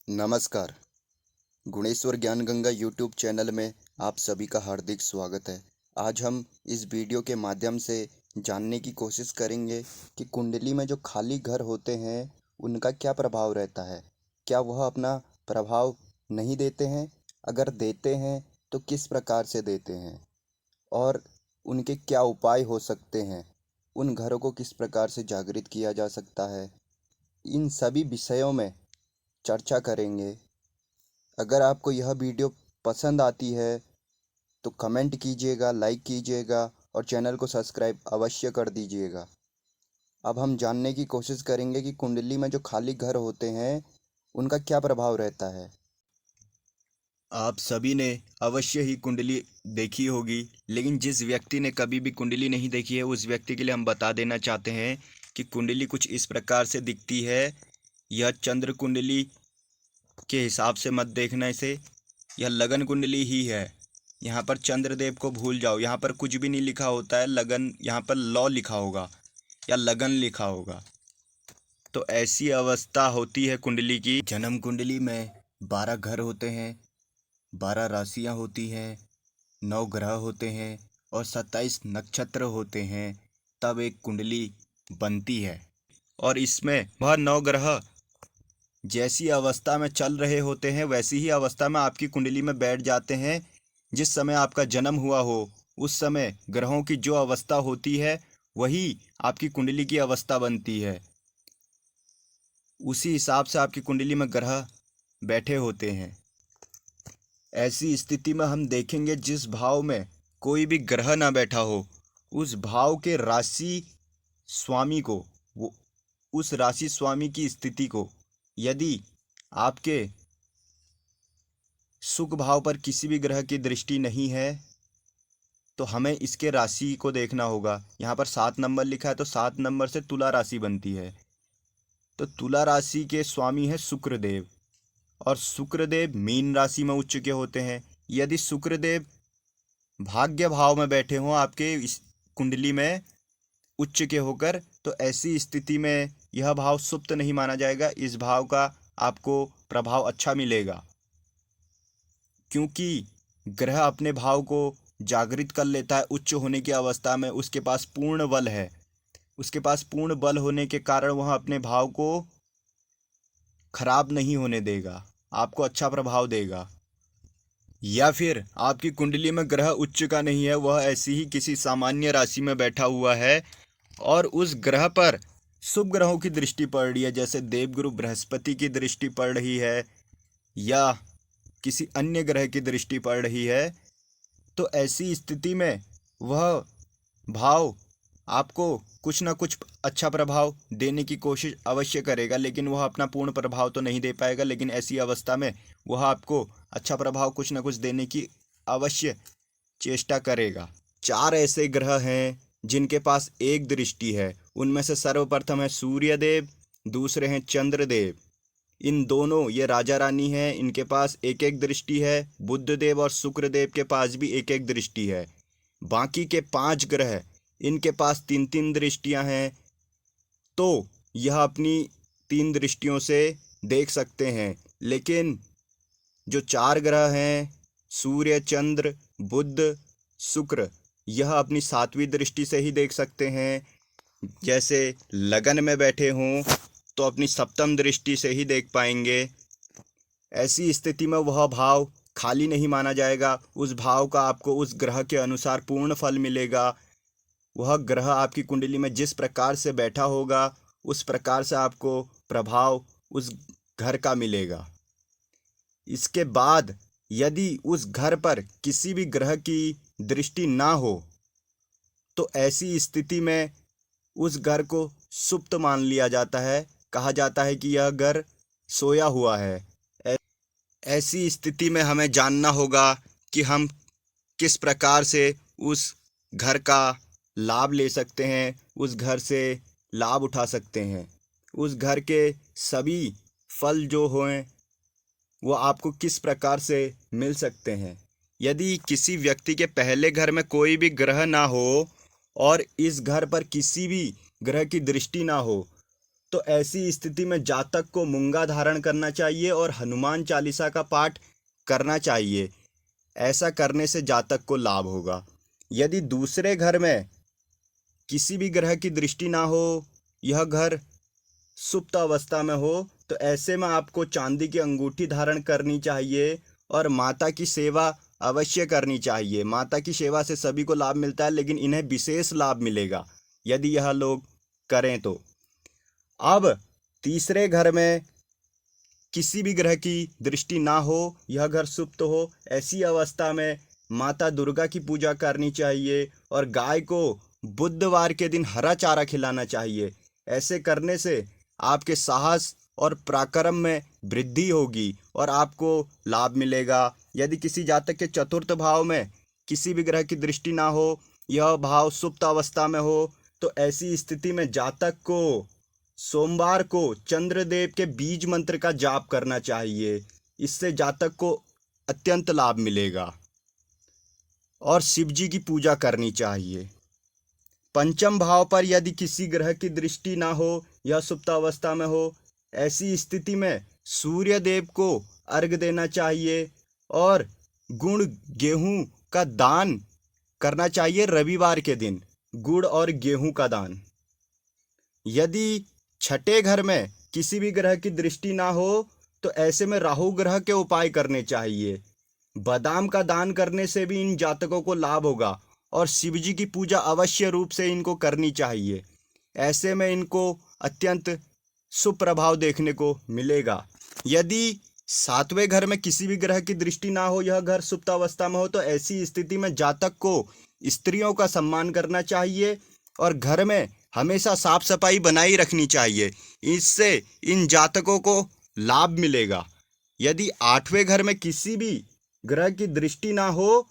नमस्कार। गुणेश्वर ज्ञान Ganga YouTube channel में आप सभी का हार्दिक स्वागत है। आज हम इस वीडियो के माध्यम से जानने की कोशिश करेंगे कि कुंडली में जो खाली घर होते हैं उनका क्या प्रभाव रहता है। क्या वह अपना प्रभाव नहीं देते हैं? अगर देते हैं तो किस प्रकार से देते हैं और उनके क्या उपाय हो सकते हैं? उन घरों को किस प्रकार से जागृत किया जा सकता है? इन सभी विषयों में चर्चा करेंगे। अगर आपको यह वीडियो पसंद आती है तो कमेंट कीजिएगा, लाइक कीजिएगा और चैनल को सब्सक्राइब अवश्य कर दीजिएगा। अब हम जानने की कोशिश करेंगे कि कुंडली में जो खाली घर होते हैं उनका क्या प्रभाव रहता है। आप सभी ने अवश्य ही कुंडली देखी होगी, लेकिन जिस व्यक्ति ने कभी भी कुंडली नहीं देखी है उस व्यक्ति के लिए हम बता देना चाहते हैं कि कुंडली कुछ इस प्रकार से दिखती है। यह चंद्र कुंडली के हिसाब से मत देखना इसे, यह लगन कुंडली ही है। यहाँ पर चंद्रदेव को भूल जाओ, यहाँ पर कुछ भी नहीं लिखा होता है। लगन यहाँ पर लॉ लिखा होगा या लगन लिखा होगा। तो ऐसी अवस्था होती है कुंडली की। जन्म कुंडली में 12 घर होते हैं, 12 राशियाँ होती हैं, 9 ग्रह होते हैं और 27 नक्षत्र होते हैं, तब एक कुंडली बनती है। और इसमें वह 9 ग्रह जैसी अवस्था में चल रहे होते हैं वैसी ही अवस्था में आपकी कुंडली में बैठ जाते हैं। जिस समय आपका जन्म हुआ हो उस समय ग्रहों की जो अवस्था होती है वही आपकी कुंडली की अवस्था बनती है। उसी हिसाब से आपकी कुंडली में ग्रह बैठे होते हैं। ऐसी स्थिति में हम देखेंगे जिस भाव में कोई भी ग्रह ना बैठा हो उस भाव के राशि स्वामी को, वो उस राशि स्वामी की स्थिति को, यदि आपके सुख भाव पर किसी भी ग्रह की दृष्टि नहीं है तो हमें इसके राशि को देखना होगा। यहाँ पर 7 नंबर लिखा है तो 7 नंबर से तुला राशि बनती है। तो तुला राशि के स्वामी है शुक्रदेव और शुक्रदेव मीन राशि में उच्च के होते हैं। यदि शुक्रदेव भाग्य भाव में बैठे हों आपके इस कुंडली में उच्च के होकर, तो ऐसी स्थिति में यह भाव सुप्त नहीं माना जाएगा। इस भाव का आपको प्रभाव अच्छा मिलेगा, क्योंकि ग्रह अपने भाव को जागृत कर लेता है उच्च होने की अवस्था में। उसके पास पूर्ण बल है, उसके पास पूर्ण बल होने के कारण वह अपने भाव को खराब नहीं होने देगा, आपको अच्छा प्रभाव देगा। या फिर आपकी कुंडली में ग्रह उच्च का नहीं है, वह ऐसी ही किसी सामान्य राशि में बैठा हुआ है और उस ग्रह पर शुभ ग्रहों की दृष्टि पड़ रही है, जैसे देवगुरु बृहस्पति की दृष्टि पड़ रही है या किसी अन्य ग्रह की दृष्टि पड़ रही है। तो ऐसी स्थिति में वह भाव आपको कुछ ना कुछ अच्छा प्रभाव देने की कोशिश अवश्य करेगा, लेकिन वह अपना पूर्ण प्रभाव तो नहीं दे पाएगा। लेकिन ऐसी अवस्था में वह आपको अच्छा प्रभाव कुछ ना कुछ देने की अवश्य चेष्टा करेगा। 4 ऐसे ग्रह हैं जिनके पास एक दृष्टि है। उनमें से सर्वप्रथम है सूर्यदेव, दूसरे हैं चंद्रदेव। इन दोनों ये राजा रानी हैं, इनके पास एक एक दृष्टि है। बुधदेव और शुक्रदेव के पास भी एक एक दृष्टि है। बाकी के 5 ग्रह इनके पास 3-3 दृष्टियां हैं। तो यह अपनी 3 दृष्टियों से देख सकते हैं। लेकिन जो 4 ग्रह हैं सूर्य, चंद्र, बुध, शुक्र, यह अपनी 7वीं दृष्टि से ही देख सकते हैं। जैसे लगन में बैठे हों तो अपनी 7म दृष्टि से ही देख पाएंगे। ऐसी स्थिति में वह भाव खाली नहीं माना जाएगा, उस भाव का आपको उस ग्रह के अनुसार पूर्ण फल मिलेगा। वह ग्रह आपकी कुंडली में जिस प्रकार से बैठा होगा उस प्रकार से आपको प्रभाव उस घर का मिलेगा। इसके बाद यदि उस घर पर किसी भी ग्रह की दृष्टि ना हो तो ऐसी स्थिति में उस घर को सुप्त मान लिया जाता है। कहा जाता है कि यह घर सोया हुआ है। ऐसी स्थिति में हमें जानना होगा कि हम किस प्रकार से उस घर का लाभ ले सकते हैं, उस घर से लाभ उठा सकते हैं। उस घर के सभी फल जो हों वो आपको किस प्रकार से मिल सकते हैं। यदि किसी व्यक्ति के पहले घर में कोई भी ग्रह ना हो और इस घर पर किसी भी ग्रह की दृष्टि ना हो तो ऐसी स्थिति में जातक को मूंगा धारण करना चाहिए और हनुमान चालीसा का पाठ करना चाहिए। ऐसा करने से जातक को लाभ होगा। यदि दूसरे घर में किसी भी ग्रह की दृष्टि ना हो, यह घर सुप्त अवस्था में हो, तो ऐसे में आपको चांदी की अंगूठी धारण करनी चाहिए और माता की सेवा अवश्य करनी चाहिए। माता की सेवा से सभी को लाभ मिलता है, लेकिन इन्हें विशेष लाभ मिलेगा यदि यह लोग करें तो। अब तीसरे घर में किसी भी ग्रह की दृष्टि ना हो, यह घर सुप्त हो, ऐसी अवस्था में माता दुर्गा की पूजा करनी चाहिए और गाय को बुधवार के दिन हरा चारा खिलाना चाहिए। ऐसे करने से आपके साहस और पराक्रम में वृद्धि होगी और आपको लाभ मिलेगा। यदि किसी जातक के चतुर्थ भाव में किसी भी ग्रह की दृष्टि ना हो, यह भाव सुप्त अवस्था में हो, तो ऐसी स्थिति में जातक को सोमवार को चंद्रदेव के बीज मंत्र का जाप करना चाहिए। इससे जातक को अत्यंत लाभ मिलेगा और शिव जी की पूजा करनी चाहिए। पंचम भाव पर यदि किसी ग्रह की दृष्टि ना हो, यह सुप्त अवस्था में हो, ऐसी स्थिति में सूर्य देव को अर्घ देना चाहिए और गुड़ गेहूं का दान करना चाहिए। रविवार के दिन गुड़ और गेहूं का दान। यदि छठे घर में किसी भी ग्रह की दृष्टि ना हो, तो ऐसे में राहु ग्रह के उपाय करने चाहिए। बादाम का दान करने से भी इन जातकों को लाभ होगा और शिव जी की पूजा अवश्य रूप से इनको करनी चाहिए। ऐसे में इनको अत्यंत सुप्रभाव देखने को मिलेगा। यदि सातवें घर में किसी भी ग्रह की दृष्टि ना हो, यह घर सुप्त अवस्था में हो, तो ऐसी स्थिति में जातक को स्त्रियों का सम्मान करना चाहिए और घर में हमेशा साफ सफाई बनाई रखनी चाहिए। इससे इन जातकों को लाभ मिलेगा। यदि आठवें घर में किसी भी ग्रह की दृष्टि ना हो,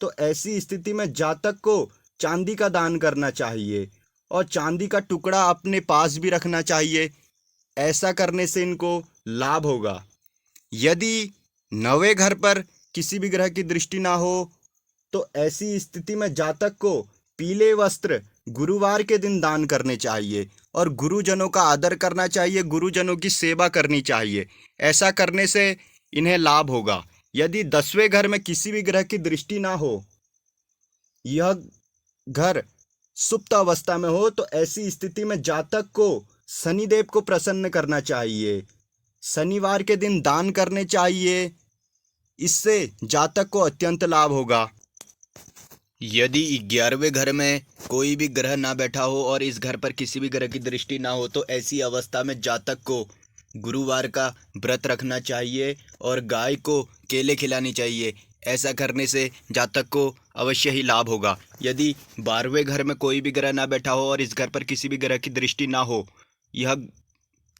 तो ऐसी स्थिति में जातक को चांदी का दान करना चाहिए और चांदी का टुकड़ा अपने पास भी रखना चाहिए। ऐसा करने से इनको लाभ होगा। यदि नवें घर पर किसी भी ग्रह की दृष्टि ना हो, तो ऐसी स्थिति में जातक को पीले वस्त्र गुरुवार के दिन दान करने चाहिए और गुरुजनों का आदर करना चाहिए, गुरुजनों की सेवा करनी चाहिए। ऐसा करने से इन्हें लाभ होगा। यदि 10वें घर में किसी भी ग्रह की दृष्टि ना हो, यह घर सुप्त अवस्था में हो, तो ऐसी स्थिति में जातक को शनिदेव को प्रसन्न करना चाहिए। शनिवार के दिन दान करने चाहिए। इससे जातक को अत्यंत लाभ होगा। यदि 11वें घर में कोई भी ग्रह ना बैठा हो और इस घर पर किसी भी ग्रह की दृष्टि ना हो, तो ऐसी अवस्था में जातक को गुरुवार का व्रत रखना चाहिए और गाय को केले खिलानी चाहिए। ऐसा करने से जातक को अवश्य ही लाभ होगा। यदि 12वें घर में कोई भी ग्रह ना बैठा हो और इस घर पर किसी भी ग्रह की दृष्टि ना हो, यह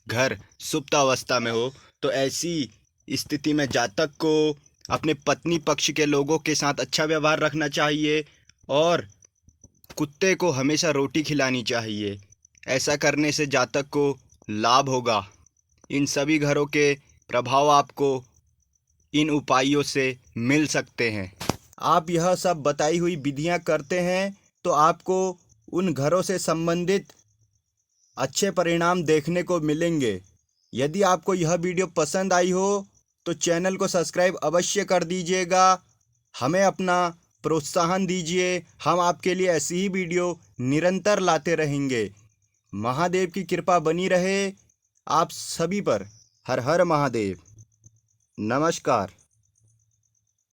घर सुप्त अवस्था में हो, तो ऐसी स्थिति में जातक को अपने पत्नी पक्ष के लोगों के साथ अच्छा व्यवहार रखना चाहिए और कुत्ते को हमेशा रोटी खिलानी चाहिए। ऐसा करने से जातक को लाभ होगा। इन सभी घरों के प्रभाव आपको इन उपायों से मिल सकते हैं। आप यह सब बताई हुई विधियां करते हैं तो आपको उन घरों से संबंधित अच्छे परिणाम देखने को मिलेंगे। यदि आपको यह वीडियो पसंद आई हो तो चैनल को सब्सक्राइब अवश्य कर दीजिएगा। हमें अपना प्रोत्साहन दीजिए। हम आपके लिए ऐसी ही वीडियो निरंतर लाते रहेंगे। महादेव की कृपा बनी रहे आप सभी पर। हर हर महादेव। नमस्कार।